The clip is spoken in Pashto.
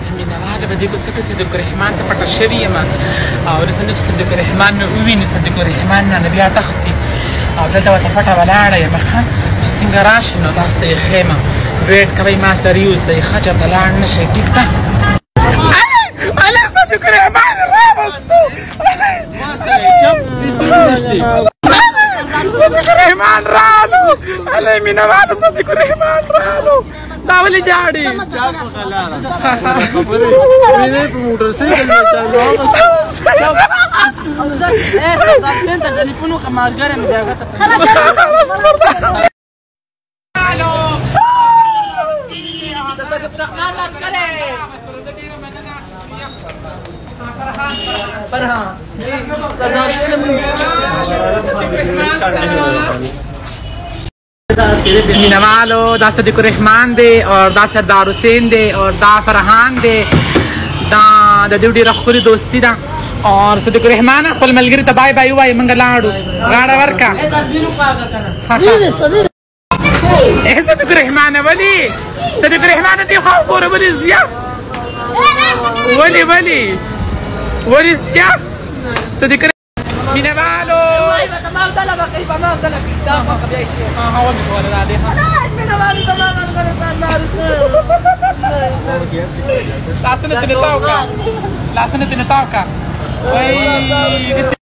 هذا بدي قصة صديق الرحمن تبقى الشريعة أو رسالة صديق الرحمن وين صديق الرحمن أنا بيا تختي أو دلتا وتفتح ولا على مخا جسنجراش إنه تاسته خيمة بيت كبي ما سريوس ده خجر دلان نشيء تكتا على صديق الرحمن ما بصو ما سريع صديق الرحمن رالو على مين ما صديق الرحمن رالو दावली जाड़ी चाप खला खबर मैंने मोटरसाइकिल में चलो ऐसा दास्तान तजनी पुनो कमाल करे में जाएगा तब हेलो तसद प्रखना मत करे फरहान नवालो दा सदीक रहमान दे और दा सरदार हुसैन दे और दा फरहान दे दा ड्यूटी रखोली दोस्ती दा और सदीक रहमान खपल मलगिरी त बाय बाय वाई मंगलाडू गाड़ा वर्का ए सदीक रहमान वली सदीक रहमान दे खौ पूर वली जिया वली जिया सदीक نوالو تمام طلبه كيف ما طلب قدامك يا شيخ هو ولا لا دي نوالو تمام انا لا سنه تنتاوكا وي